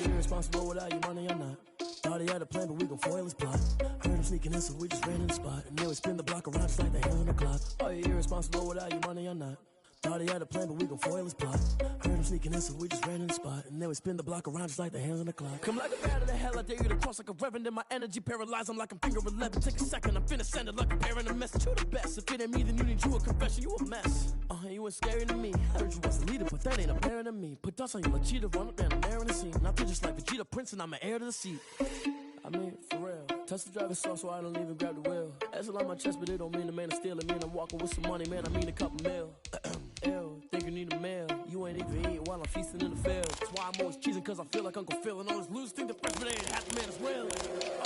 you irresponsible without your money or not? Thought he had a plan, but we gon' foil his plot. Heard him sneaking in, so we just ran in the spot. And then we spin the block around just like the hands on the clock. Are you irresponsible without your money or not? Thought he had a plan, but we gon' foil his plot. Heard him sneaking in, so we just ran in the spot. And then we spin the block around just like the hands on the clock. Come like a bat of the hell, I dare you to cross like a reverend. In my energy paralyzed, I'm like I'm finger 11. Take a second, I'm finna send it like a bearing a message to the best. If it ain't me, then you need you a confession, you a mess. You ain't scary to me. Heard you was a leader, but that ain't apparent to me. Put dust on you like cheetah, run up there and air in the scene. I feel just like Vegeta Prince and I'm an heir to the seat. I mean, for real. Touch the driver's sauce so I don't even grab the wheel. That's on my chest, but it don't mean the man is stealing. Man, I'm walking with some money, man, I mean a couple mil. Ew, think you need a meal. You ain't even eating while I'm feasting in the field. That's why I'm always cheesing, cause I feel like Uncle Phil. And all those losers think the freshman ain't half the man as well.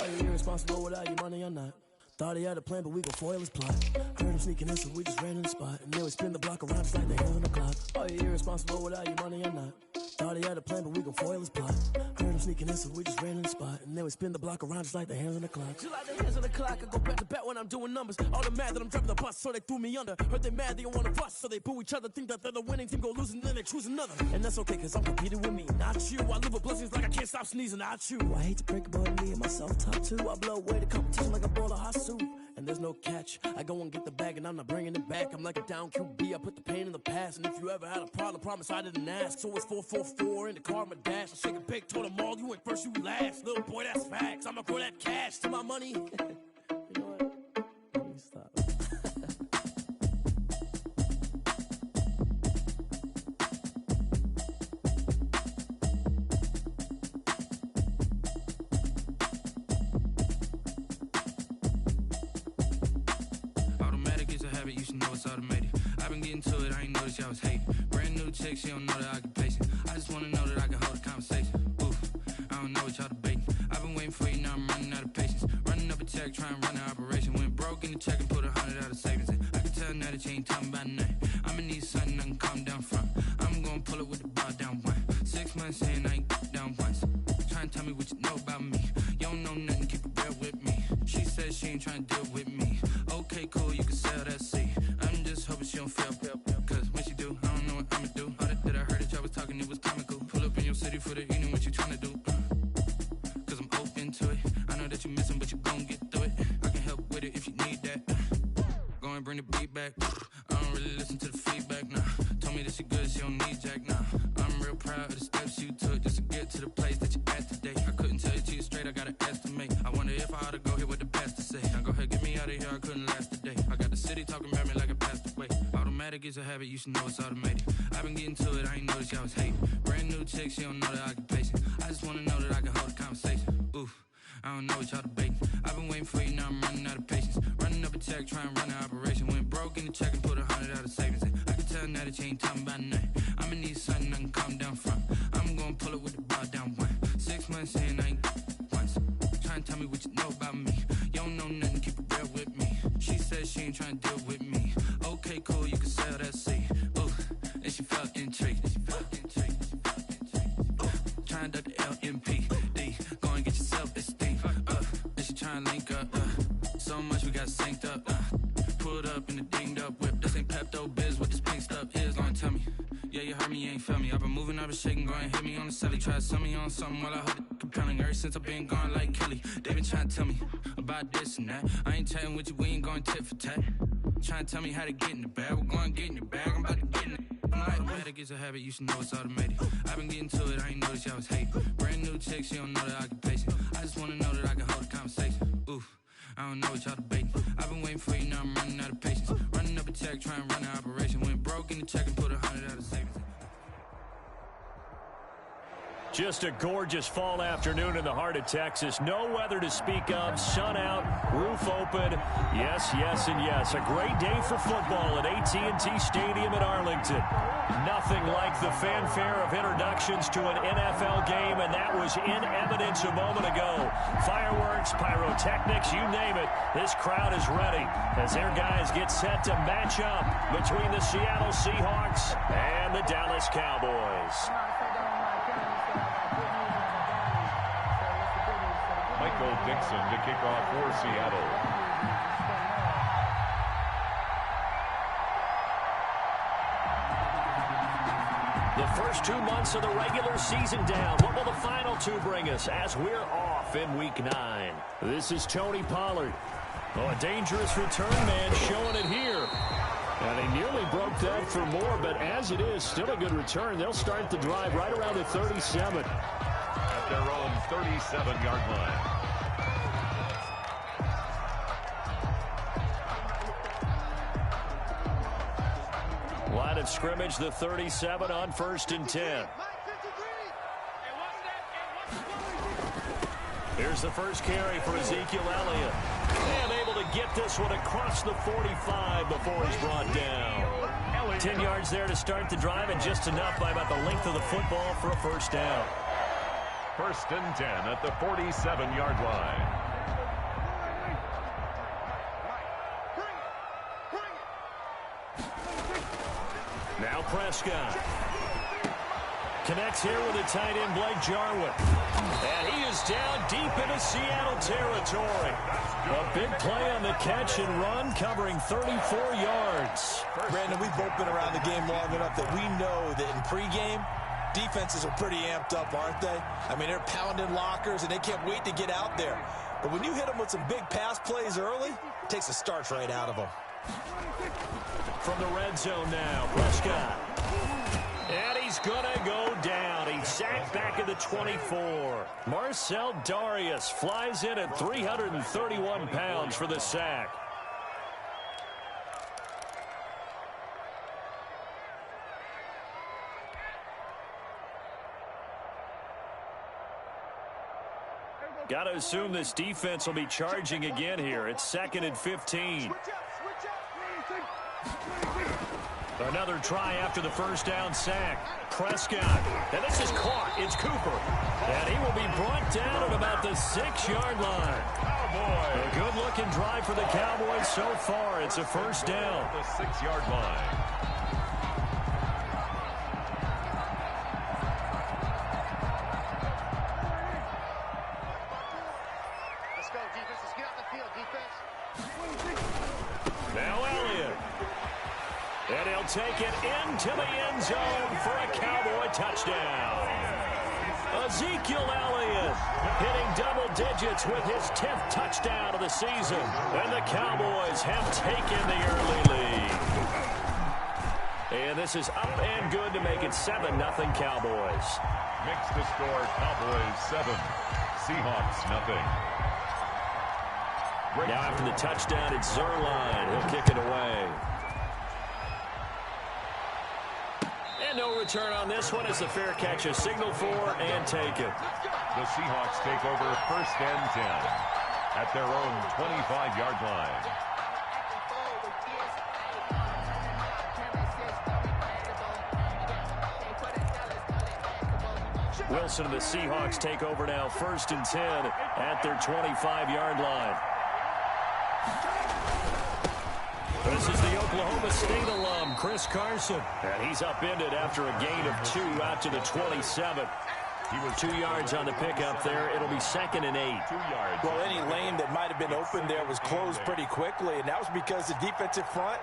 Are you irresponsible without your money or not? Thought he had a plan, but we gon' foil his plot. Heard him sneaking in, so we just ran in the spot. And then we spin the block around just like the hands on the clock. Are you irresponsible without your money or not? Thought he had a plan, but we gon' foil his plot. Heard him sneaking in, so we just ran in the spot. And then we spin the block around just like the hands on the clock. Just like the hands on the clock, I go back to back when I'm doing numbers. All the mad that I'm driving the bus, so they threw me under. Heard they mad, they don't wanna bust, so they boo each other. Think that they're the winning team, go losing, then they choose another. And that's okay, cause I'm competing with me, not you. I live with blessings like I can't stop sneezing, not you. I hate to break it, but me and myself top two. I blow away the competition like a bowl of hot soup. And there's no catch, I go and get the bag and I'm not bringing it back. I'm like a down QB, I put the pain in the past. And if you ever had a problem, promise I didn't ask. So it's 444 in the car, my dash. I shake a big, told them all, you ain't first, you last. Little boy, that's facts, I'ma grow that cash to my money. You know what, let me stop. You should know it's automated. I've been getting to it, I ain't noticed y'all was hating. Brand new chick, she don't know the occupation. I just wanna know that I can hold a conversation. Oof, I don't know what y'all debating. I've been waiting for you, now I'm running out of patience. Running up a check, trying to run an operation. Went broke in the check and put 100 out of savings in. I can tell now that you ain't talking about nothing. I'ma need something I can calm down from. I'm gonna pull it with the bar down one. 6 months in, I ain't down once. Trying to tell me what you know about me. You don't know nothing, keep it real with me. She said she ain't trying to deal with me. Okay, cool, you can sell that seat. I'm just hoping she don't fail. Cause when she do, I don't know what I'ma do. All that I heard that y'all was talking, it was comical. Pull up in your city for the evening, what you tryna do? Cause I'm open to it. I know that you missing, but you gon' get through it. I can help with it if you need that. Go and bring the beat back. I don't really listen to the feedback, nah. Told me that she good, she don't need jack, nah. I'm real proud of the steps you took just to get to the place that you at today. I couldn't tell it to you straight, I gotta estimate. I wonder if I ought to go here with the pastor say. Now go ahead, get me out of here, I couldn't last a day. I got the city talking about me like I passed away. Automatic is a habit, you should know it's automated. I've been getting to it, I ain't noticed y'all was hating. Brand new chick, she don't know the occupation. I just wanna know that I can hold a conversation. Oof, I don't know what y'all debating. I've been waiting for you, now I'm running out of patience. Running up a check, trying to run an operation. Went broke in the check and put 100 out of savings in. I can tell now that you ain't talking about nothing. I'ma need something I can calm down from. I'm gonna pull it with the bar down one. 6 months in, I ain't once. Trying to tell me what you know about me. You don't know nothing, keep it real with me. She said she ain't trying to deal with me. Okay, cool, you can sell that seat. Ooh, and she felt intrigued. Trying to duck the LMPD. Go and get your self-esteem. And she trying to link up. So much we got synced up. Pulled up in the dinged up whip. This ain't Pepto-Biz, what this pink stuff is. Gonna tell me. Yeah, you heard me, you ain't felt me. I've been moving, I've been shaking, go and hit me on the celly. Try to sell me on something while I hold it compelling. Ever since I've been gone like Kelly, they been trying to tell me about this and that. I ain't chatting with you, we ain't going tit for tat. Trying to tell me how to get in the bag. We're going to get in your bag, I'm about to get in it. Automatic is a habit, you should know it's automated. I've been getting to it, I ain't noticed y'all was hating. Brand new chick, she don't know the occupation. I just wanna know that I can hold a conversation. Oof, I don't know what y'all debating. I've been waiting for you, now I'm running out of patience. Running up a check, trying to run an operation. Went broke in the check and put 100 out of savings. Just a gorgeous fall afternoon in the heart of Texas. No weather to speak of. Sun out, roof open. Yes, yes, and yes. A great day for football at AT&T Stadium in Arlington. Nothing like the fanfare of introductions to an NFL game, and that was in evidence a moment ago. Fireworks, pyrotechnics, you name it. This crowd is ready as their guys get set to match up between the Seattle Seahawks and the Dallas Cowboys. Michael Dixon to kick off for Seattle. The First 2 months of the regular season down. What will the final two bring us as we're off in Week 9? This is Tony Pollard. Oh, a dangerous return man showing it here. And he nearly broke that for more, but as it is, still a good return. They'll start the drive right around the 37. At their own 37-yard line. Line of scrimmage, the 37 on 1st and 10. Here's the first carry for Ezekiel Elliott. And able to get this one across the 45 before he's brought down. 10 yards there to start the drive, and just enough by about the length of the football for a first down. 1st and 10 at the 47-yard line. Now Prescott. Connects here with the tight end, Blake Jarwin. And he is down deep into Seattle territory. A big play on the catch and run, covering 34 yards. Brandon, we've both been around the game long enough that we know that in pregame, defenses are pretty amped up, aren't they? I mean, they're pounding lockers, and they can't wait to get out there. But when you hit them with some big pass plays early, it takes the starch right out of them. From the red zone now, Prescott. And he's going to go down. He's sacked back at the 24. Marcel Darius flies in at 331 pounds for the sack. Got to assume this defense will be charging again here. It's 2nd and 15. Another try after the first down sack. Prescott. And this is caught. It's Cooper. And he will be brought down at about the 6-yard line. A good-looking drive for the Cowboys so far. It's a first down. The 6-yard line. Let's go, defense. Let's get out the field, defense. Now Elliott. And he'll take it into the end zone for a Cowboy touchdown. Ezekiel Elliott hitting double digits with his 10th touchdown of the season. And the Cowboys have taken the early lead. And this is up and good to make it 7-0 Cowboys. Makes the score Cowboys 7, Seahawks 0. Now after the touchdown, it's Zuerlein. He'll kick it away. And no return on this one as the fair catch is signaled for and taken. The Seahawks take over 1st and 10 at their own 25-yard line. Wilson and the Seahawks take over now 1st and 10 at their 25-yard line. This is the Oklahoma State alum, Chris Carson. And he's upended after a gain of 2 out to the 27. He was 2 yards on the pickup there. It'll be 2nd and 8. 2 yards. Well, any lane that might have been open there was closed pretty quickly, and that was because the defensive front,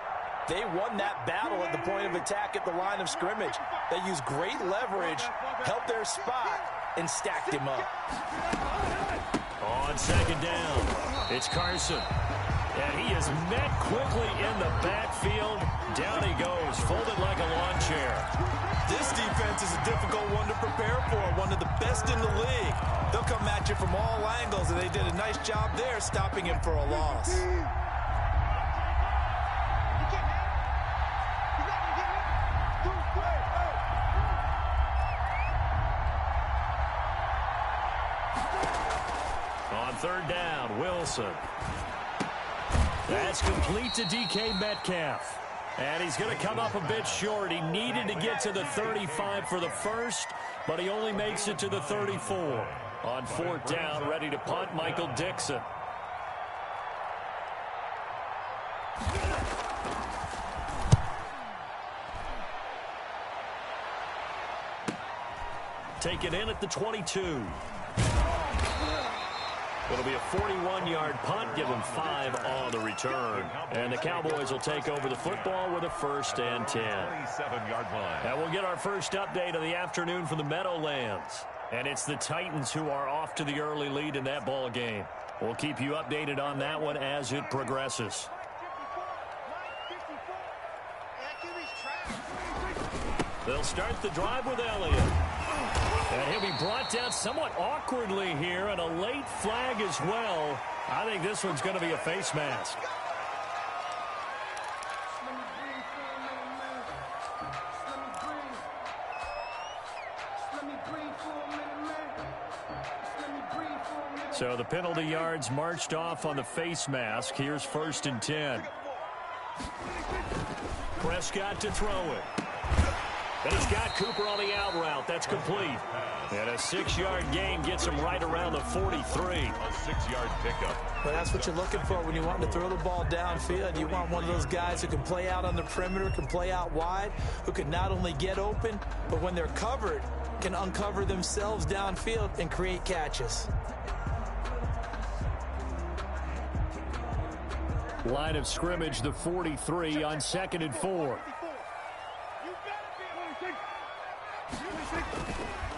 they won that battle at the point of attack at the line of scrimmage. They used great leverage, helped their spot, and stacked him up. On 2nd down, it's Carson. And he is met quickly in the backfield. Down he goes, folded like a lawn chair. This defense is a difficult one to prepare for, one of the best in the league. They'll come at you from all angles, and they did a nice job there stopping him for a loss. On 3rd down, Wilson. That's complete to DK Metcalf. And he's going to come up a bit short. He needed to get to the 35 for the first, but he only makes it to the 34. On 4th down, ready to punt, Michael Dixon. Take it in at the 22. It'll be a 41-yard punt, give them 5 on the return. And the Cowboys will take over the football with a 1st and 10. 27-yard line. And we'll get our first update of the afternoon from the Meadowlands. And it's the Titans who are off to the early lead in that ball game. We'll keep you updated on that one as it progresses. They'll start the drive with Elliott. And he'll be brought down somewhat awkwardly here, and a late flag as well. I think this one's going to be a face mask. So the penalty yards marched off on the face mask. Here's 1st and 10. Prescott to throw it. And he's got Cooper on the out route. That's complete. And a 6-yard gain gets him right around the 43. A 6-yard pickup. Well, that's what you're looking for when you want to throw the ball downfield. You want one of those guys who can play out on the perimeter, can play out wide, who can not only get open, but when they're covered, can uncover themselves downfield and create catches. Line of scrimmage, the 43 on 2nd and 4.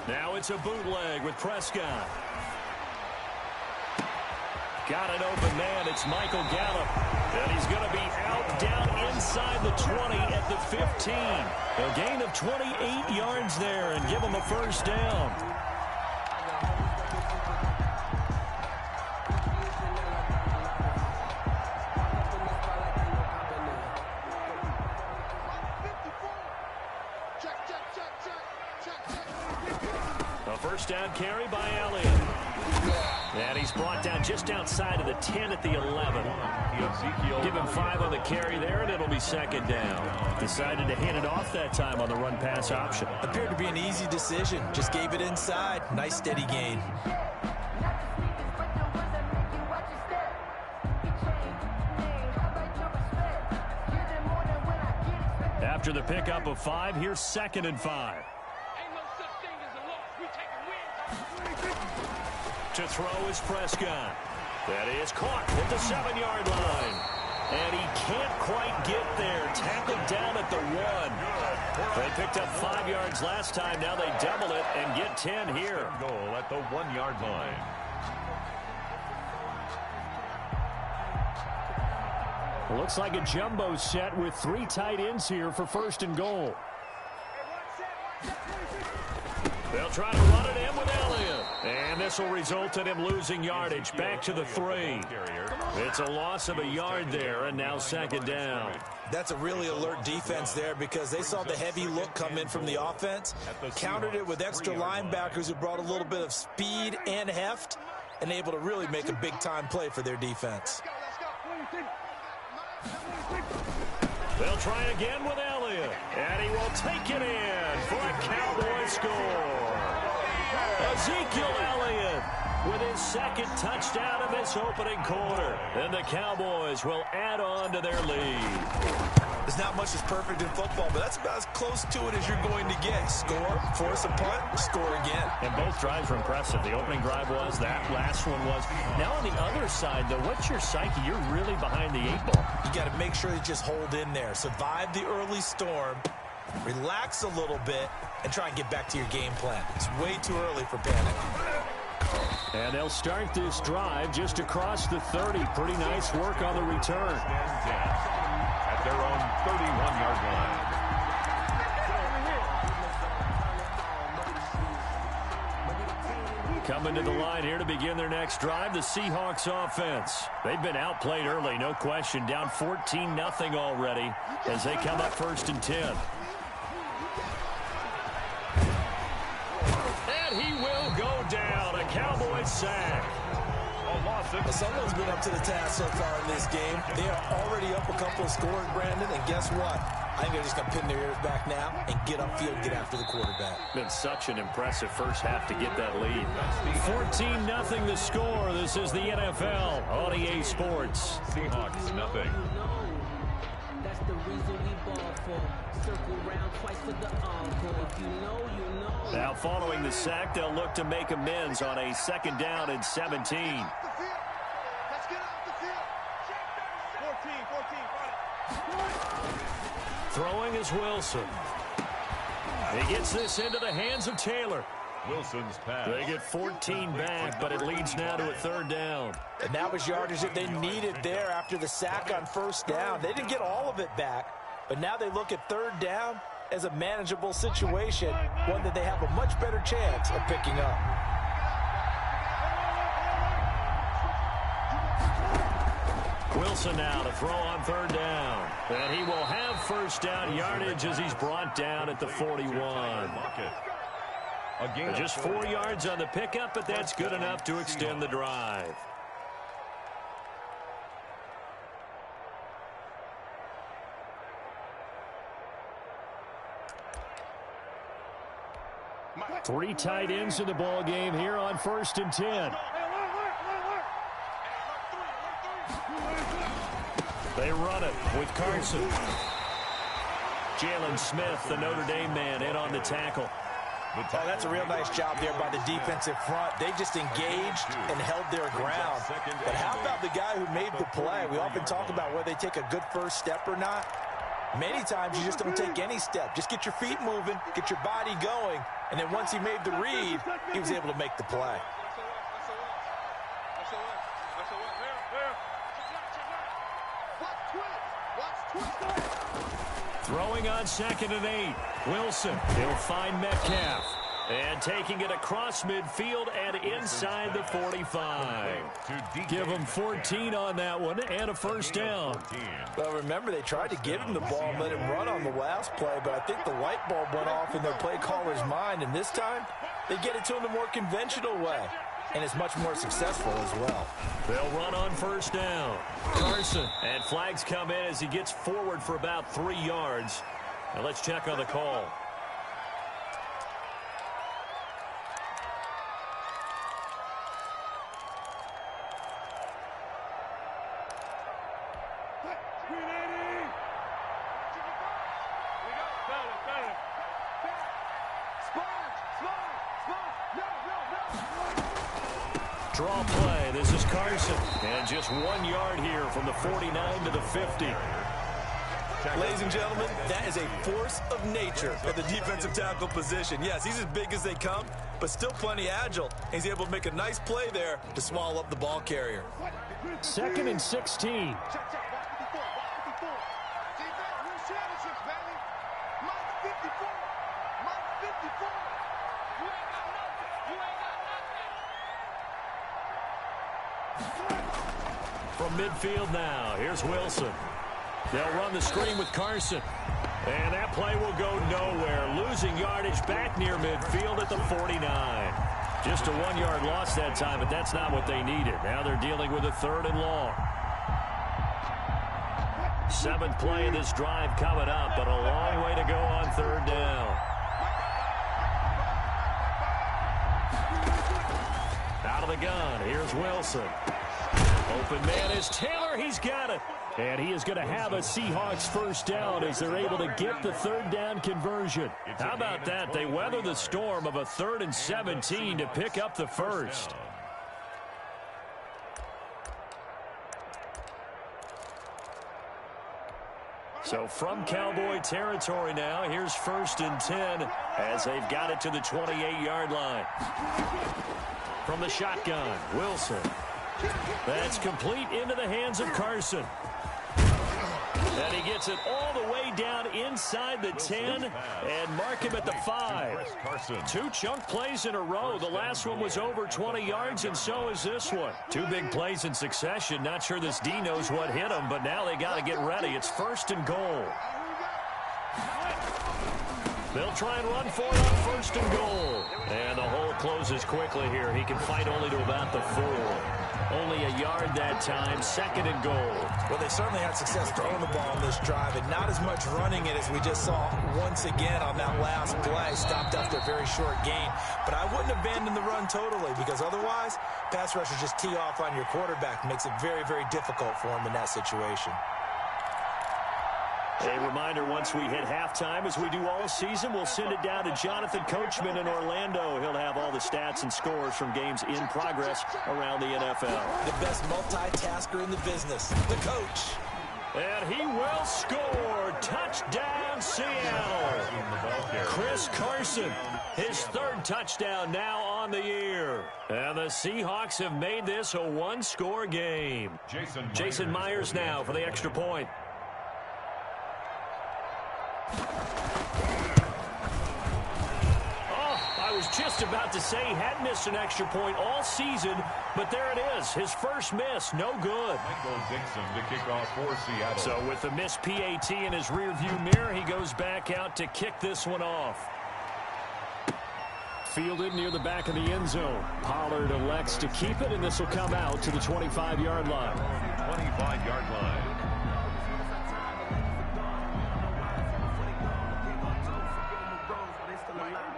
Now it's a bootleg with Prescott. Got an open man. It's Michael Gallup. And he's going to be out down inside the 20 at the 15. A gain of 28 yards there and give him a 1st down. First down carry by Elliott. And he's brought down just outside of the 10 at the 11. Give him 5 on the carry there, and it'll be 2nd down. Decided to hand it off that time on the run-pass option. Appeared to be an easy decision. Just gave it inside. Nice steady gain. After the pickup of 5, here's 2nd and 5. To throw is Prescott. That is caught at the 7-yard line. And he can't quite get there. Tackled down at the 1. They picked up 5 yards last time. Now they double it and get 10 here. Goal at the 1-yard line. Looks like a jumbo set with 3 tight ends here for 1st and goal. They'll try to run it in with Elliott. And this will result in him losing yardage. Back to the 3. It's a loss of a yard there, and now 2nd down. That's a really alert defense there because they saw the heavy look come in from the offense, countered it with extra linebackers who brought a little bit of speed and heft, and able to really make a big-time play for their defense. They'll try again with Elliott, and he will take it in for a Cowboy score. Ezekiel Elliott with his 2nd touchdown of this opening quarter. And the Cowboys will add on to their lead. There's not much that's perfect in football, but that's about as close to it as you're going to get. Score, force a punt, score again. And both drives were impressive. The opening drive was, that last one was. Now on the other side, though, what's your psyche? You're really behind the 8 ball. You got to make sure you just hold in there. Survive the early storm, relax a little bit, and try and get back to your game plan. It's way too early for panic. And they'll start this drive just across the 30. Pretty nice work on the return. At their own 31-yard line. Coming to the line here to begin their next drive, the Seahawks offense. They've been outplayed early, no question. Down 14-0 already as they come up 1st and 10. And he will go down. A Cowboys sack. Someone's been up to the task so far in this game. They are already up a couple of scores, Brandon, and guess what? I think they're just going to pin their ears back now and get upfield, get after the quarterback. Been such an impressive first half to get that lead. 14-0 the score. This is the NFL on EA Sports. Seahawks, nothing. the reason we ball for. Circle round twice for the encore. If you know, you know. Now following the sack, they'll look to make amends on a 2nd down and 17. Let's get off the field. 14. Throwing is Wilson. He gets this into the hands of Taylor. Wilson's pass. They get 14 back, but it leads now to a 3rd down. And that was yardage that they needed there after the sack on 1st down. They didn't get all of it back, but now they look at 3rd down as a manageable situation, one that they have a much better chance of picking up. Wilson now to throw on 3rd down. And he will have 1st down yardage as he's brought down at the 41. Just 4 yards on the pickup, but that's good enough to extend the drive. Three tight ends in the ball game here on 1st and 10. They run it with Carson. Jalen Smith, the Notre Dame man, in on the tackle. Oh, that's a real nice job there by the defensive front. They just engaged and held their ground. But how about the guy who made the play? We often talk about whether they take a good first step or not. Many times you just don't take any step. Just get your feet moving, get your body going, and then once he made the read, he was able to make the play. Throwing on 2nd and 8. Wilson, he'll find Metcalf. And taking it across midfield and inside the 45. Give him 14 on that one and a 1st down. Well, remember, they tried to give him the ball and let him run on the last play, but I think the light bulb went off in their play caller's mind, and this time they get it to him the more conventional way, and it's much more successful as well. They'll run on 1st down. Carson, and flags come in as he gets forward for about 3 yards. Now let's check on the call. Draw play. This is Carson. And just 1 yard here from the 49 to the 50. Ladies and gentlemen, that is a force of nature at the defensive tackle position. Yes, he's as big as they come, but still plenty agile. He's able to make a nice play there to swallow up the ball carrier. 2nd and 16. From midfield now, here's Wilson. They'll run the screen with Carson. And that play will go nowhere. Losing yardage back near midfield at the 49. Just a 1 yard loss that time, but that's not what they needed. Now they're dealing with a 3rd and long. 7th play of this drive coming up, but a long way to go on 3rd down. Out of the gun, here's Wilson. Open man is Taylor. He's got it. And he is going to have a Seahawks 1st down as they're able to get the 3rd down conversion. How about that? They weather the storm of a 3rd and 17 to pick up the 1st. So from Cowboy territory now, here's 1st and 10 as they've got it to the 28-yard line. From the shotgun, Wilson. That's complete into the hands of Carson. And he gets it all the way down inside the 10 and mark him at the 5. 2 chunk plays in a row. The last one was over 20 yards, and so is this one. 2 big plays in succession. Not sure this D knows what hit him, but now they got to get ready. It's 1st and goal. They'll try and run for it on 1st and goal. And the hole closes quickly here. He can fight only to about the 4. Only a yard that time, 2nd and goal. Well, they certainly had success throwing the ball on this drive, and not as much running it as we just saw once again on that last play. Stopped after a very short gain. But I wouldn't abandon the run totally, because otherwise, pass rushers just tee off on your quarterback. Makes it very, very difficult for him in that situation. A reminder, once we hit halftime, as we do all season, we'll send it down to Jonathan Coachman in Orlando. He'll have all the stats and scores from games in progress around the NFL. The best multitasker in the business, the coach. And he will score. Touchdown, Seattle. Chris Carson, his third touchdown now on the year. And the Seahawks have made this a one-score game. Jason Myers now for the extra point. I was just about to say he had missed an extra point all season, but there it is. His first miss, no good. Michael Dixon to kick off for Seattle. So with the missed PAT in his rearview mirror, he goes back out to kick this one off. Fielded near the back of the end zone. Pollard elects to keep it, and this will come out to the 25-yard line. 25-yard line.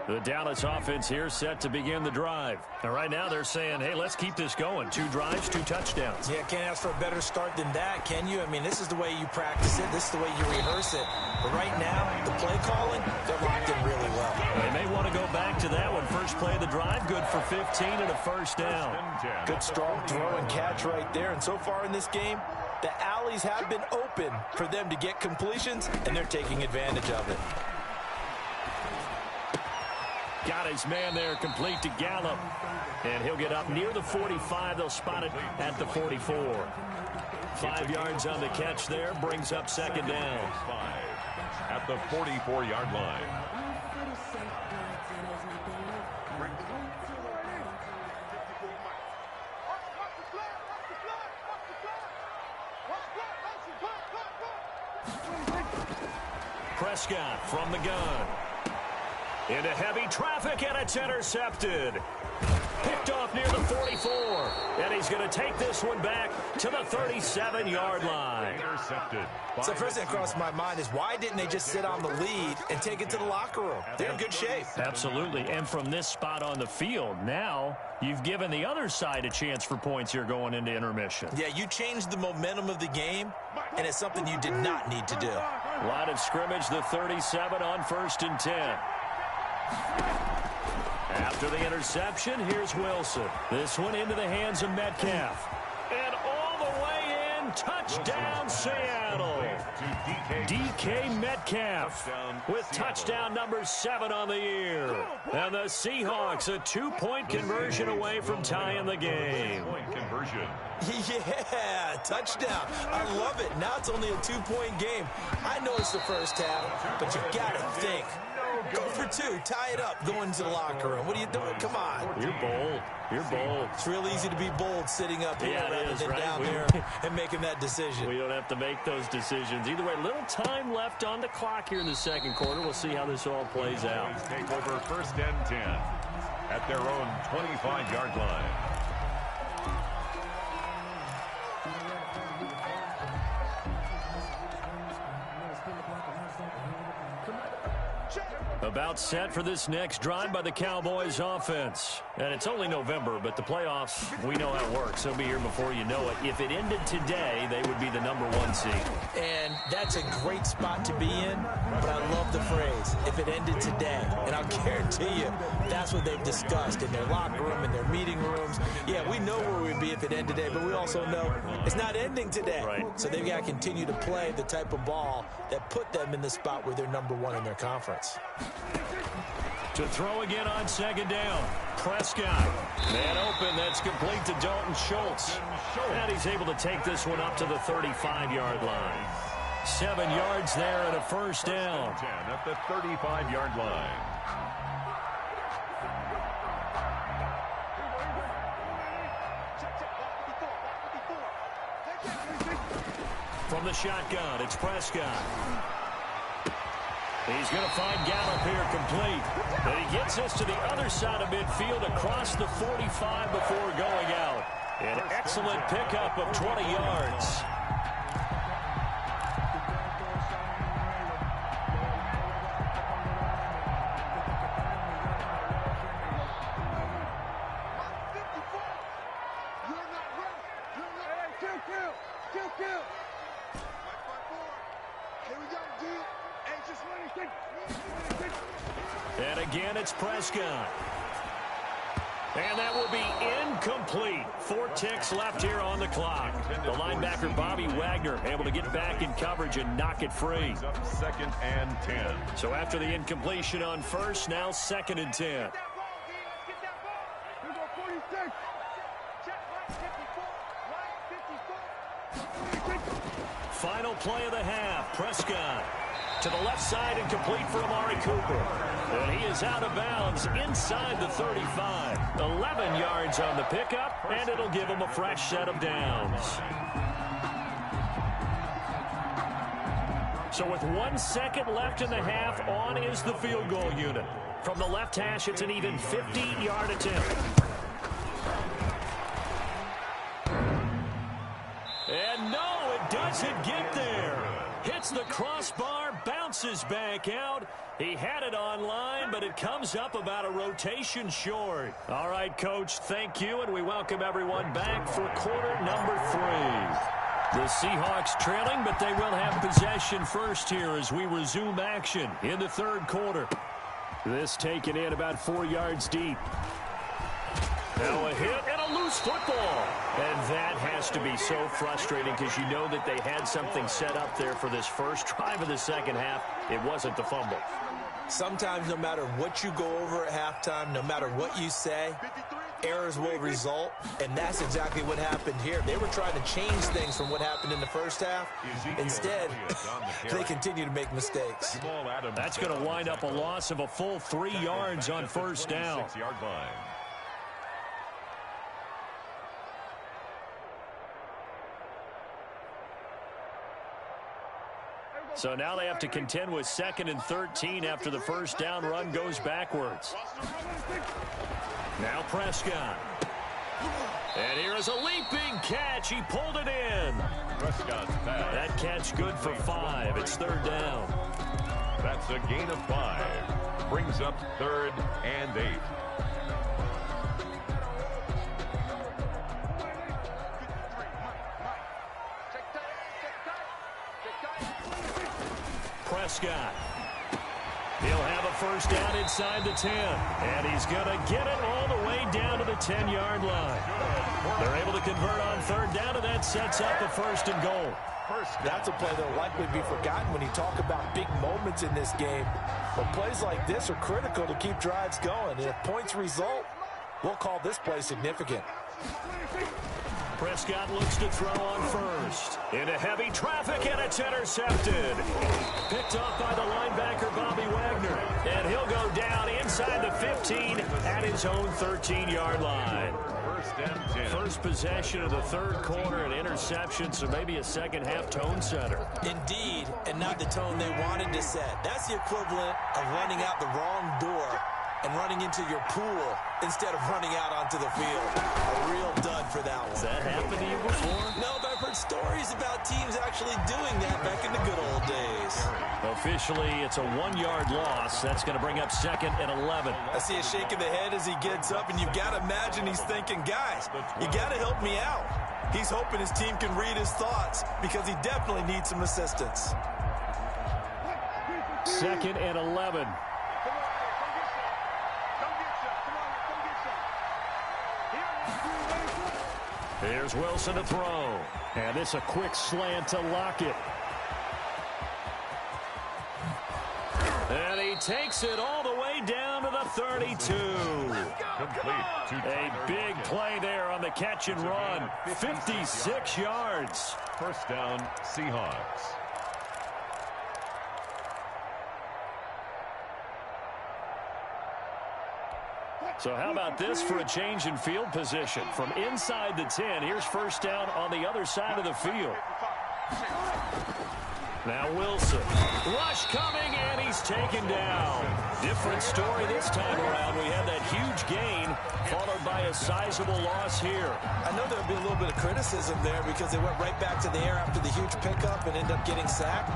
The Dallas offense here set to begin the drive. And right now they're saying, hey, let's keep this going. 2 drives, 2 touchdowns. Yeah, can't ask for a better start than that, can you? I mean, this is the way you practice it. This is the way you rehearse it. But right now, the play calling, they're locked in really well. They may want to go back to that one. First play of the drive, good for 15 and a first down. Good strong throw and catch right there. And so far in this game, the alleys have been open for them to get completions, and they're taking advantage of it. Got his man there, complete to Gallup. And he'll get up near the 45. They'll spot it at the 44. 5 yards on the catch there, brings up second down. 5 at the 44-yard line. Prescott from the gun. Into heavy traffic, and it's intercepted. Picked off near the 44. And he's going to take this one back to the 37-yard line. Intercepted. So first thing that crossed my mind is, why didn't they just sit on the lead and take it to the locker room? They're in good shape. Absolutely. And from this spot on the field, now you've given the other side a chance for points here going into intermission. Yeah, you changed the momentum of the game, and it's something you did not need to do. Line of scrimmage, the 37 on 1st and 10. After the interception, here's Wilson. This one into the hands of Metcalf. And all the way in, touchdown Seattle. DK Metcalf with touchdown number 7 on the year. And the Seahawks a 2-point conversion away from tying the game. Conversion. Yeah, touchdown. I love it. Now it's only a 2-point game. I know it's the first half, but you got to think. Go for 2, tie it up, go into the locker room. What are you doing? Come on. You're bold. You're bold. It's real easy to be bold sitting up here rather than down there and making that decision. We don't have to make those decisions. Either way, little time left on the clock here in the second quarter. We'll see how this all plays out. Take over 1st and 10 at their own 25-yard line. About set for this next drive by the Cowboys offense. And it's only November, but the playoffs, we know how it works. They'll be here before you know it. If it ended today, they would be the number 1 seed. And that's a great spot to be in, but I love the phrase, if it ended today. And I'll guarantee you, that's what they've discussed in their locker room, in their meeting rooms. Yeah, we know where we'd be if it ended today, but we also know it's not ending today. Right. So they've got to continue to play the type of ball that put them in the spot where they're number 1 in their conference. To throw again on second down. Prescott. Man open. That's complete to Dalton Schultz. And he's able to take this one up to the 35-yard line. 7 yards there and a first down. 10 at the 35-yard line. From the shotgun, it's Prescott. He's going to find Gallup here complete. And he gets us to the other side of midfield across the 45 before going out. An excellent pickup of 20 yards. Here we go, D. Hey, just And again, it's Prescott. And that will be incomplete. 4 ticks left here on the clock. The linebacker, Bobby Wagner, able to get back in coverage and knock it free. Up 2nd and 10. So after the incompletion on first, now 2nd and 10. Final play of the half. Prescott to the left side and complete for Amari Cooper. And he is out of bounds inside the 35. 11 yards on the pickup, and it'll give him a fresh set of downs. So with 1 second left in the half, on is the field goal unit. From the left hash, it's an even 50-yard attempt. And no, it doesn't get there. Hits the crossbar, bounces back out. He had it online, but it comes up about a rotation short. All right, Coach, thank you, and we welcome everyone back for quarter number 3. The Seahawks trailing, but they will have possession first here as we resume action in the 3rd quarter. This taken in about 4 yards deep. Now a hit and a loose football. And that has to be so frustrating because you know that they had something set up there for this first drive of the second half. It wasn't the fumble. Sometimes no matter what you go over at halftime, no matter what you say, errors will result, and that's exactly what happened here. They were trying to change things from what happened in the first half. Instead, they continue to make mistakes. That's going to wind up a loss of a full 3 yards on first down. So now they have to contend with 2nd and 13 after the first down run goes backwards. Now Prescott. And here is a leaping catch. He pulled it in. That catch good for 5. It's 3rd down. That's a gain of 5. Brings up 3rd and 8. Prescott. He'll have a first down inside the 10. And he's going to get it all the way down to the 10-yard line. They're able to convert on 3rd down, and that sets up a 1st and goal. That's a play that will likely be forgotten when you talk about big moments in this game. But plays like this are critical to keep drives going. And if points result, we'll call this play significant. Prescott looks to throw on first. Into heavy traffic, and it's intercepted. Picked off by the linebacker, Bobby Wagner. And he'll go down inside the 15 at his own 13-yard line. 1st and 10. First possession of the 3rd quarter, an interception, so maybe a second-half tone setter. Indeed, and not the tone they wanted to set. That's the equivalent of running out the wrong door and running into your pool instead of running out onto the field. A real dud for that one. Has that happened to you before? No, but I've heard stories about teams actually doing that back in the good old days. Officially, it's a 1-yard loss. That's going to bring up 2nd and 11. I see a shake of the head as he gets up, and you've got to imagine he's thinking, guys, you got to help me out. He's hoping his team can read his thoughts because he definitely needs some assistance. 2nd and 11. Here's Wilson to throw. And it's a quick slant to Lockett. And he takes it all the way down to the 32. A big play there on the catch and run. 56 yards. 1st down, Seahawks. So how about this for a change in field position? From inside the 10, here's first down on the other side of the field. Now Wilson. Rush coming, and he's taken down. Different story this time around. We had that huge gain, followed by a sizable loss here. I know there'll be a little bit of criticism there because they went right back to the air after the huge pickup and end up getting sacked.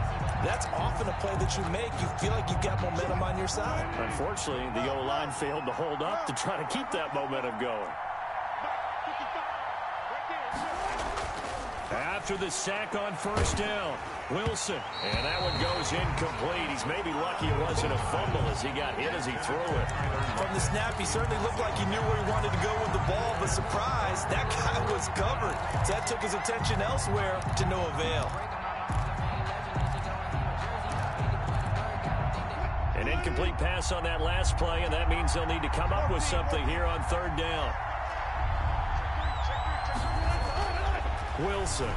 That's often a play that you make. You feel like you've got momentum on your side. Unfortunately, the O-line failed to hold up to try to keep that momentum going. After the sack on first down, Wilson. And that one goes incomplete. He's maybe lucky it wasn't a fumble as he got hit as he threw it. From the snap, he certainly looked like he knew where he wanted to go with the ball, but surprise, that guy was covered. So that took his attention elsewhere to no avail. An incomplete pass on that last play, and that means they'll need to come up with something here on third down. Wilson.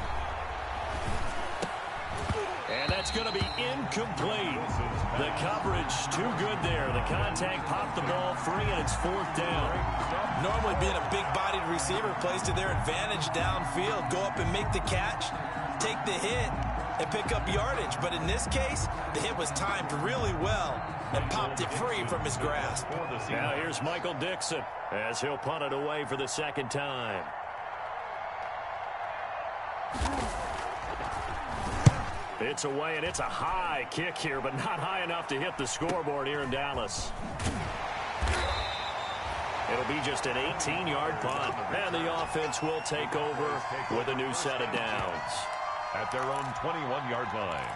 And that's going to be incomplete. The coverage too good there. The contact popped the ball free, and it's fourth down. Normally being a big-bodied receiver plays to their advantage downfield. Go up and make the catch, take the hit, and pick up yardage. But in this case, the hit was timed really well and popped it free from his grasp. Now here's Michael Dixon as he'll punt it away for the second time. It's away, and it's a high kick here, but not high enough to hit the scoreboard here in Dallas. It'll be just an 18-yard punt, and the offense will take over with a new set of downs. At their own 21-yard line.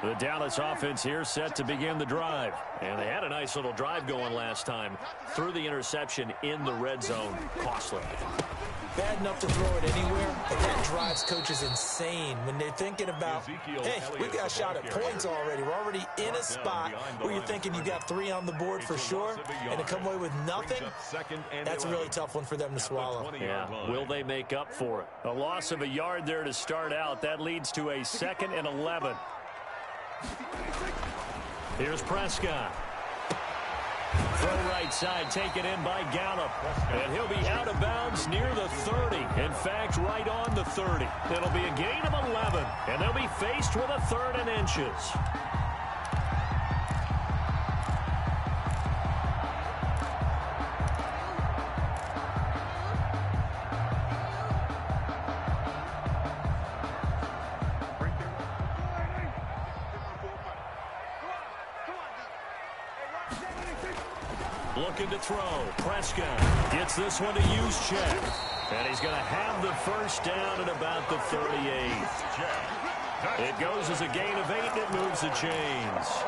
The Dallas offense here set to begin the drive. And they had a nice little drive going last time. Threw the interception in the red zone. Costly. Bad enough to throw it anywhere, but that drives coaches insane when they're thinking about, hey, we've got a shot at points already. We're already in a spot where you're thinking you got 3 on the board for sure, and to come away with nothing, that's a really tough one for them to swallow. Yeah, will they make up for it? A loss of a yard there to start out. That leads to a 2nd and 11. Here's Prescott. Throw right side, taken in by Gallup. And he'll be out of bounds near the 30. In fact, right on the 30. It'll be a gain of 11. And they'll be faced with a 3rd and inches. Looking to throw. Prescott gets this one to Juszczyk. And he's going to have the first down at about the 38. It goes as a gain of 8, and it moves the chains.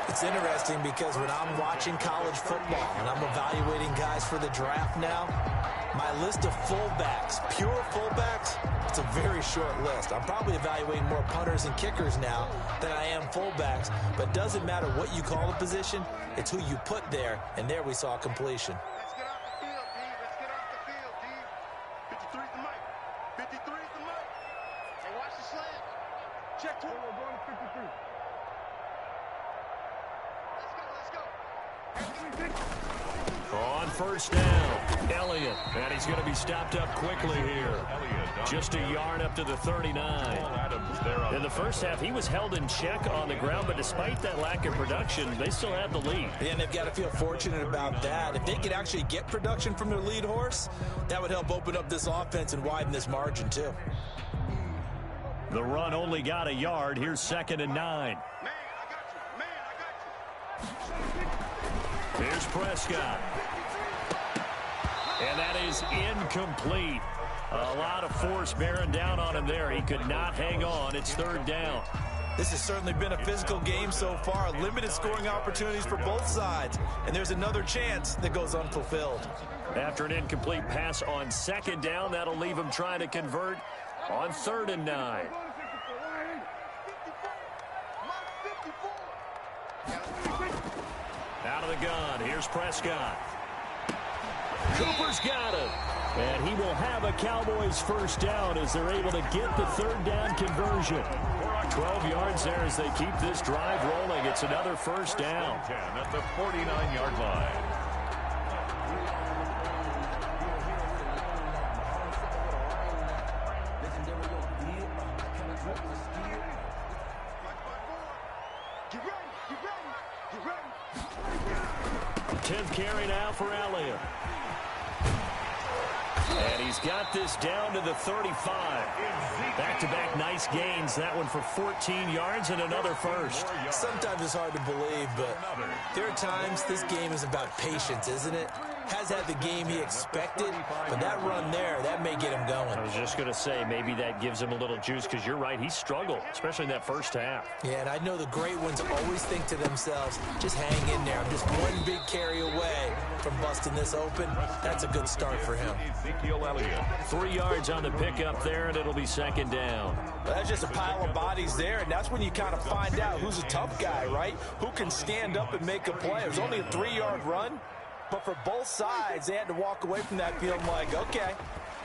It's interesting because when I'm watching college football and I'm evaluating guys for the draft now, my list of fullbacks, pure fullbacks, it's a very short list. I'm probably evaluating more punters and kickers now than I am fullbacks, but it doesn't matter what you call a position, it's who you put there, and there we saw completion. Let's get off the field, D. Let's get off the field, D. 53 is the mic. 53 is the mic. Hey, watch the slant. Check 2. We're going to 53. Let's go. On first down, Elliott. And he's going to be stopped up quickly here. Just a yard up to the 39. In the first half, he was held in check on the ground, but despite that lack of production, they still have the lead. Yeah, and they've got to feel fortunate about that. If they could actually get production from their lead horse, that would help open up this offense and widen this margin, too. The run only got a yard. Here's 2nd and 9. Man, I got you. Here's Prescott. And that is incomplete. A lot of force bearing down on him there. He could not hang on. It's 3rd down. This has certainly been a physical game so far. Limited scoring opportunities for both sides. And there's another chance that goes unfulfilled. After an incomplete pass on 2nd down, that'll leave him trying to convert on 3rd and 9. Out of the gun, here's Prescott. Cooper's got it. And he will have a Cowboys first down as they're able to get the 3rd down conversion. 12 yards there as they keep this drive rolling. It's another first down. At the 49-yard line. Get ready, get ready, get ready. 10th carry now for Elliott. And he's got this down to the 35. Back-to-back nice gains. That one for 14 yards and another first. Sometimes it's hard to believe, but there are times this game is about patience, isn't it? Has had the game he expected, but that run there, that may get him going. I was just going to say, maybe that gives him a little juice, because you're right, he struggled, especially in that first half. Yeah, and I know the great ones always think to themselves, just hang in there. I'm just one big carry away from busting this open. That's a good start for him. Ezekiel Elliott. 3 yards on the pickup there, and it'll be second down. Well, that's just a pile of bodies there, and that's when you kind of find out who's a tough guy, right? Who can stand up and make a play. It was only a 3-yard run. But for both sides, they had to walk away from that feeling like, okay,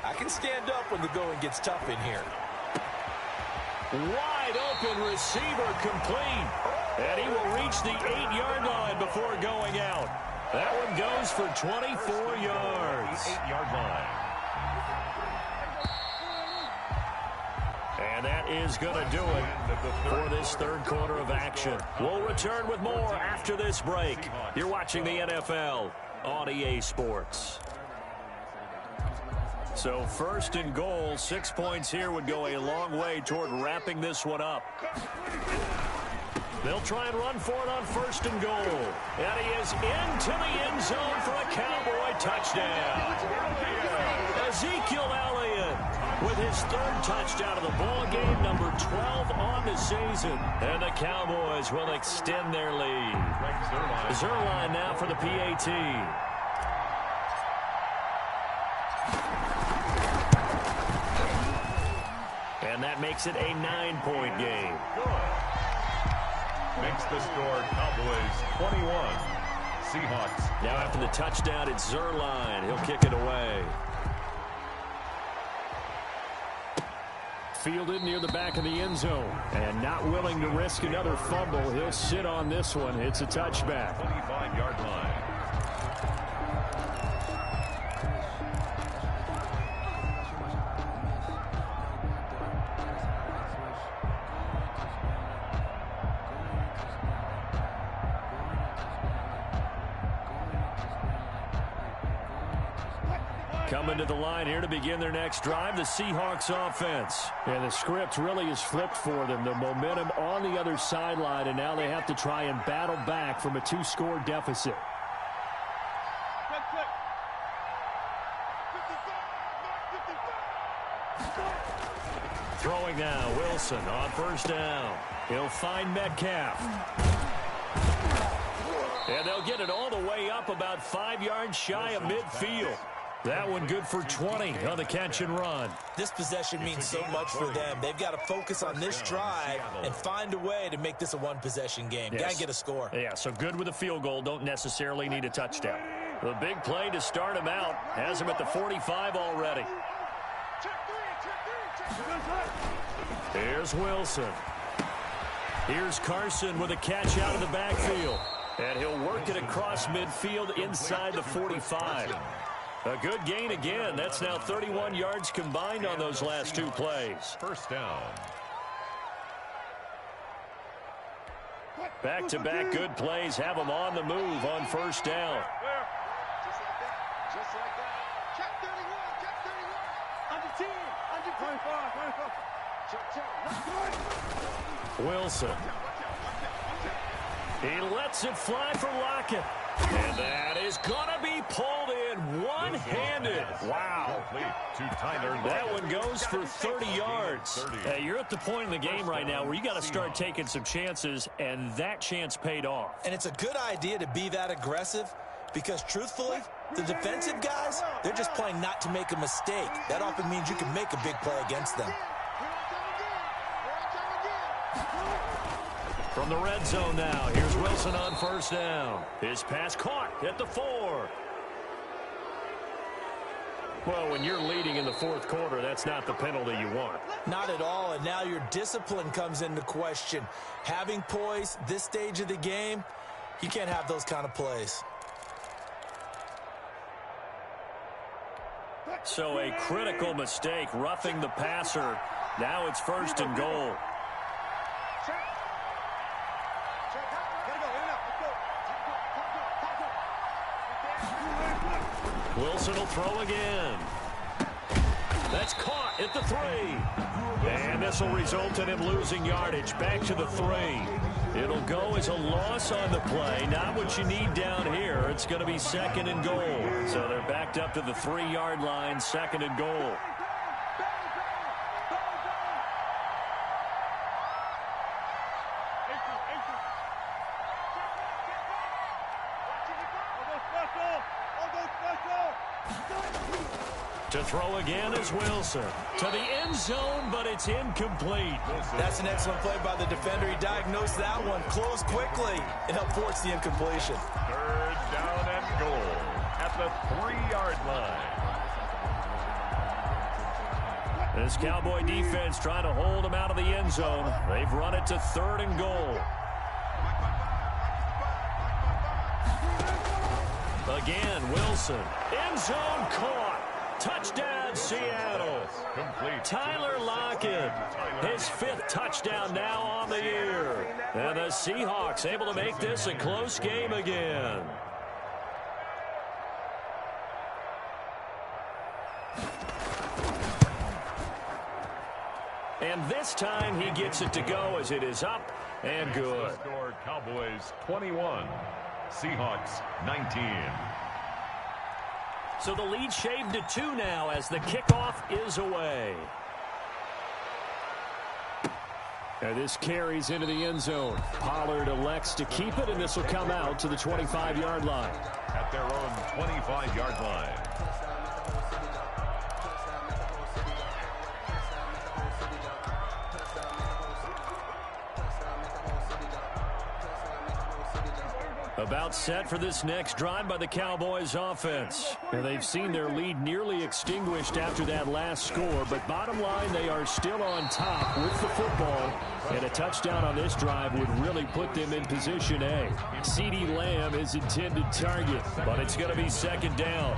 I can stand up when the going gets tough in here. Wide open receiver complete. And he will reach the 8-yard line before going out. That one goes for 24 yards. 8-yard line. And that is going to do it for this third quarter of action. We'll return with more after this break. You're watching the NFL on EA Sports. So first and goal, 6 points here would go a long way toward wrapping this one up. They'll try and run for it on first and goal. And he is into the end zone for a Cowboy touchdown. Ezekiel Elliott with his third touchdown of the ball game, number 12 on the season. And the Cowboys will extend their lead. Zuerlein now for the PAT. And that makes it a 9-point game. Makes the score Cowboys 21. Seahawks. Now after the touchdown, it's Zuerlein. He'll kick it away. Fielded near the back of the end zone. And not willing to risk another fumble. He'll sit on this one. It's a touchback. 25-yard line. Coming to the line here to begin their next drive, the Seahawks offense. And the script really is flipped for them. The momentum on the other sideline, and now they have to try and battle back from a 2-score deficit. Throwing now, Wilson on first down. He'll find Metcalf. And they'll get it all the way up about 5 yards shy of midfield. That one good for 20 on the catch and run. This possession means so much for them. They've got to focus on this drive and find a way to make this a one-possession game. Yes. Got to get a score. Yeah, so good with a field goal. Don't necessarily need a touchdown. The big play to start him out has him at the 45 already. Here's Wilson. Here's Carson with a catch out of the backfield. And he'll work it across midfield inside the 45. A good gain again. That's now 31 yards combined on those last 2 plays. First down. Back-to-back good plays have them on the move on first down. Just like that. Check 31, check 31. Under 10, under 25. Check. Wilson. He lets it fly for Lockett. And that is going to be pulled in one-handed. Wow. That one goes for 30 yards. You're at the point in the game right now where you got to start taking some chances, and that chance paid off. And it's a good idea to be that aggressive because, truthfully, the defensive guys, they're just playing not to make a mistake. That often means you can make a big play against them. From the red zone now, here's Wilson on first down. His pass caught at the 4. Well, when you're leading in the fourth quarter, that's not the penalty you want. Not at all, and now your discipline comes into question. Having poise this stage of the game, you can't have those kind of plays. So a critical mistake, roughing the passer. Now it's first and goal. Wilson will throw again. That's caught at the 3. And this will result in him losing yardage. Back to the 3. It'll go as a loss on the play. Not what you need down here. It's going to be 2nd and goal. So they're backed up to the 3-yard line, 2nd and goal. To throw again is Wilson. To the end zone, but it's incomplete. That's an excellent play by the defender. He diagnosed that one, closed quickly, and helped force the incompletion. 3rd down and goal at the 3-yard line. This Cowboy defense trying to hold him out of the end zone. They've run it to 3rd and goal. Again, Wilson. End zone caught. Touchdown, Seattle. Complete. Tyler Lockett, his 5th touchdown now on the year. And the Seahawks able to make this a close game again. And this time he gets it to go as it is up and good. Score Cowboys 21, Seahawks 19. So the lead shaved to 2 now as the kickoff is away. And this carries into the end zone. Pollard elects to keep it, and this will come out to the 25-yard line. At their own 25-yard line. About set for this next drive by the Cowboys offense. And they've seen their lead nearly extinguished after that last score, but bottom line, they are still on top with the football, and a touchdown on this drive would really put them in position A. CeeDee Lamb is intended target, but it's going to be 2nd down.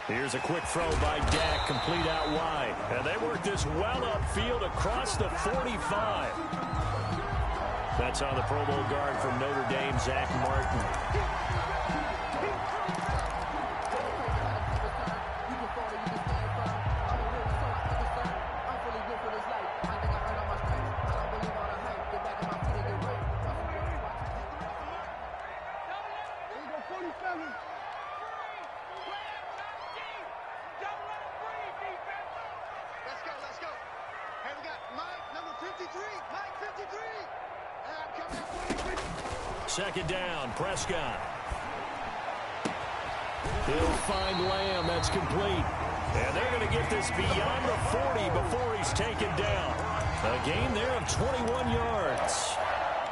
Here's a quick throw by Dak, complete out wide. And they work this well upfield across the 45. That's on the Pro Bowl guard from Notre Dame, Zach Martin. Second down, Prescott. He'll find Lamb. That's complete. And they're going to get this beyond the 40 before he's taken down. A gain there of 21 yards.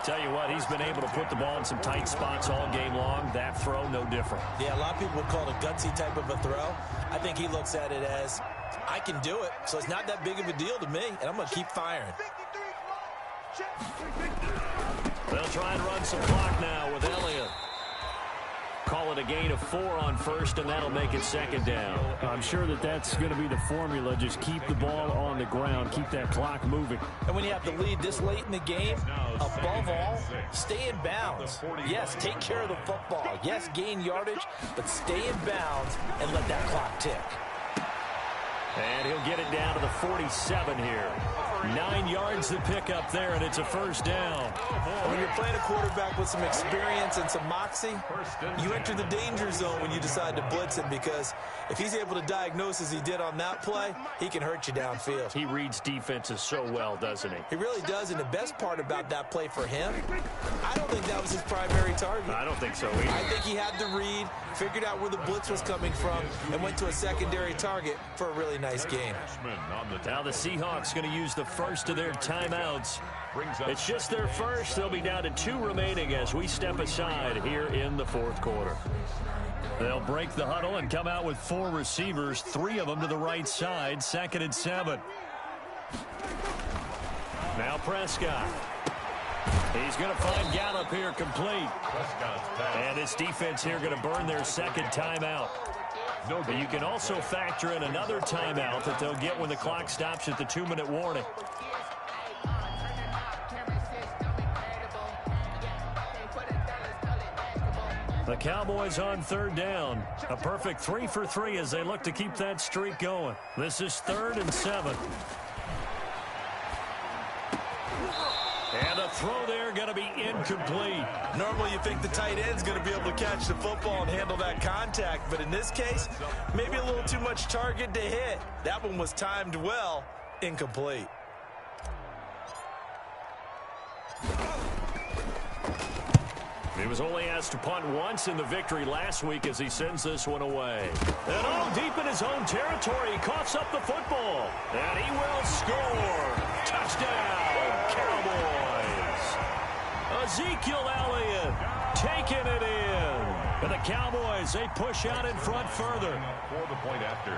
Tell you what, he's been able to put the ball in some tight spots all game long. That throw, no different. Yeah, a lot of people would call it a gutsy type of a throw. I think he looks at it as, I can do it, so it's not that big of a deal to me, and I'm going to keep firing. They'll try and run some clock now with Elliott. Call it a gain of 4 on first, and that'll make it 2nd down. I'm sure that's going to be the formula. Just keep the ball on the ground. Keep that clock moving. And when you have the lead this late in the game, above all, stay in bounds. Yes, take care of the football. Yes, gain yardage, but stay in bounds and let that clock tick. And he'll get it down to the 47 here. 9 yards to pick up there, and it's a 1st down. When you're playing a quarterback with some experience and some moxie, you enter the danger zone when you decide to blitz him, because if he's able to diagnose as he did on that play, he can hurt you downfield. He reads defenses so well, doesn't he? He really does, and the best part about that play for him, I don't think that was his primary target. I don't think so either. I think he had the read, figured out where the blitz was coming from, and went to a secondary target for a really nice game. Now the Seahawks going to use the first of their timeouts. It's just their first. They'll be down to 2 remaining as we step aside here in the 4th quarter. They'll break the huddle and come out with 4 receivers, 3 of them to the right side, 2nd and 7. Now Prescott. He's going to find Gallup here complete. And this defense here going to burn their 2nd timeout. But you can also factor in another timeout that they'll get when the clock stops at the 2-minute warning. The Cowboys on third down. A perfect 3 for 3 as they look to keep that streak going. This is 3rd and 7. And a throw there going to be incomplete. Normally you think the tight end's going to be able to catch the football and handle that contact, but in this case, maybe a little too much target to hit. That one was timed well, incomplete. He was only asked to punt once in the victory last week as he sends this one away. And deep in his own territory, he coughs up the football. And he will score. Touchdown, Cowboys. Ezekiel Elliott taking it in. And the Cowboys, they push out in front further. For the point after.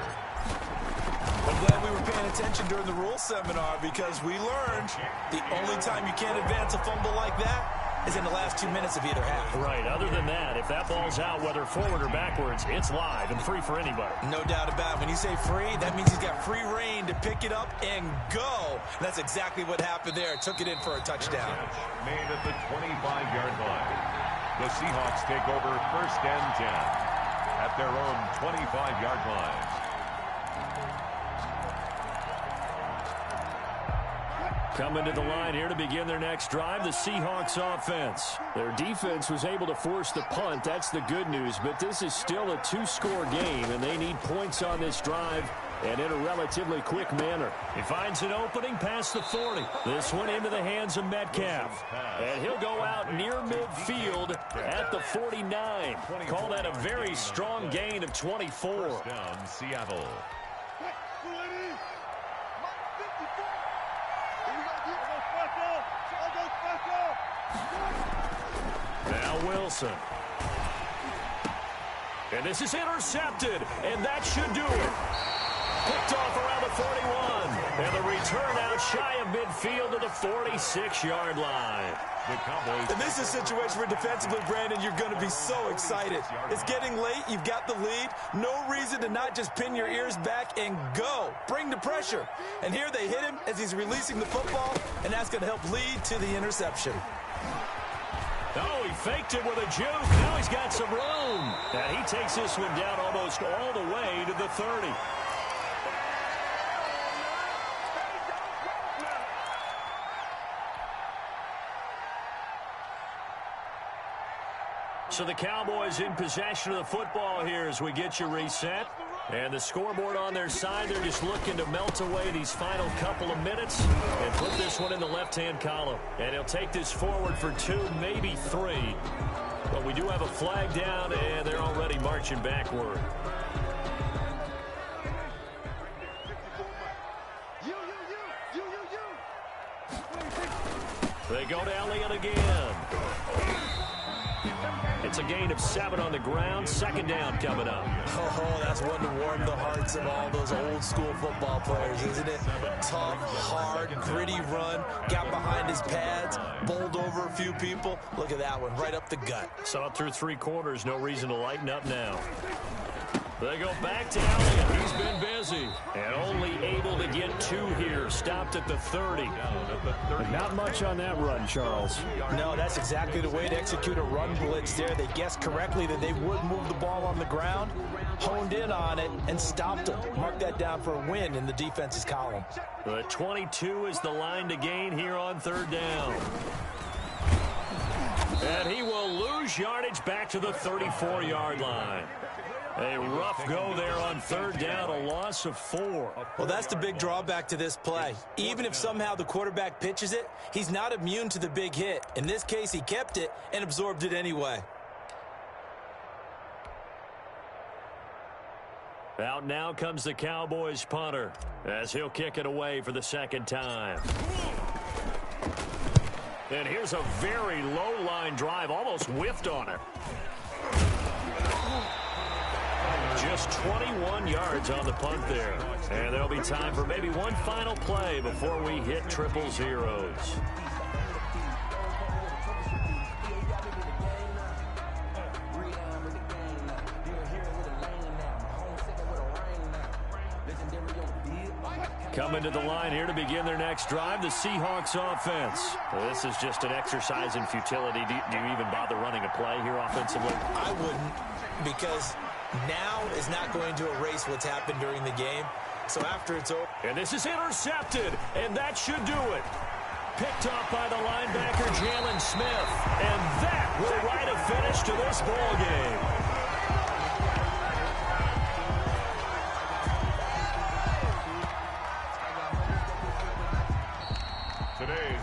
I'm glad we were paying attention during the rule seminar because we learned the only time you can't advance a fumble like that is in the last 2 minutes of either half. Right. Other than that, if that ball's out, whether forward or backwards, it's live and free for anybody. No doubt about it. When you say free, that means he's got free reign to pick it up and go. And that's exactly what happened there. Took it in for a touchdown. Made at the 25-yard line. The Seahawks take over 1st and 10 at their own 25-yard line. Coming to the line here to begin their next drive, the Seahawks offense. Their defense was able to force the punt. That's the good news. But this is still a 2-score game, and they need points on this drive and in a relatively quick manner. He finds an opening past the 40. This one into the hands of Metcalf. And he'll go out near midfield at the 49. Call that a very strong gain of 24. First down, Seattle. Now Wilson. And this is intercepted, and that should do it. Picked off around the 41. And the return out shy of midfield to the 46-yard line. The Cowboys. And this is a situation where defensively, Brandon, you're going to be so excited. It's getting late. You've got the lead. No reason to not just pin your ears back and go. Bring the pressure. And here they hit him as he's releasing the football, and that's going to help lead to the interception. Oh, he faked it with a juke. Now he's got some room. And he takes this one down almost all the way to the 30. So the Cowboys in possession of the football here as we get you reset. And the scoreboard on their side, they're just looking to melt away these final couple of minutes and put this one in the left-hand column. And he'll take this forward for 2, maybe 3. But we do have a flag down, and they're already marching backward. They go to Elliott again. It's a gain of 7 on the ground. 2nd down coming up. Oh, that's one to warm the hearts of all those old-school football players, isn't it? Tough, hard, gritty run. Got behind his pads, bowled over a few people. Look at that one, right up the gut. Saw it through 3 quarters. No reason to lighten up now. They go back to Elliott. He's been busy. And only able to get 2 here. Stopped at the 30. Not much on that run, Charles. No, that's exactly the way to execute a run blitz there. They guessed correctly that they would move the ball on the ground, honed in on it, and stopped them. Mark that down for a win in the defense's column. The 22 is the line to gain here on 3rd down. And he will lose yardage back to the 34-yard line. A rough go there on 3rd down, a loss of 4. Well, that's the big drawback to this play. Even if somehow the quarterback pitches it, he's not immune to the big hit. In this case, he kept it and absorbed it anyway. Out now comes the Cowboys punter as he'll kick it away for the 2nd time. And here's a very low line drive, almost whiffed on it. Just 21 yards on the punt there. And there'll be time for maybe one final play before we hit triple zeros. Coming to the line here to begin their next drive, the Seahawks offense. Well, this is just an exercise in futility. Do you even bother running a play here offensively? I wouldn't, because now is not going to erase what's happened during the game. So after it's over. And this is intercepted, and that should do it. Picked off by the linebacker, Jalen Smith. And that will write a finish to this ball game.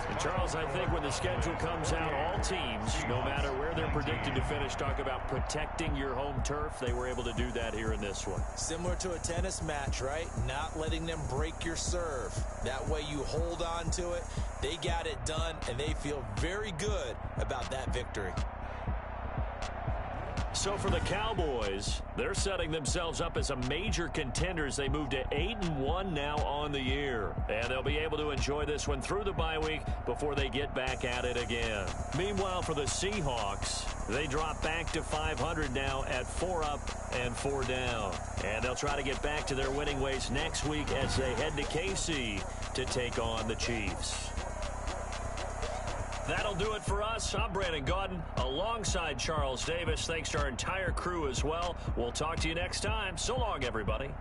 And Charles, I think when the schedule comes out, all teams, no matter where they're predicted to finish, talk about protecting your home turf. They were able to do that here in this one. Similar to a tennis match, right? Not letting them break your serve. That way you hold on to it. They got it done, and they feel very good about that victory. So for the Cowboys, they're setting themselves up as a major contender as they move to 8-1 now on the year. And they'll be able to enjoy this one through the bye week before they get back at it again. Meanwhile, for the Seahawks, they drop back to 500 now at 4 up and 4 down. And they'll try to get back to their winning ways next week as they head to KC to take on the Chiefs. That'll do it for us. I'm Brandon Gaudin alongside Charles Davis. Thanks to our entire crew as well. We'll talk to you next time. So long, everybody.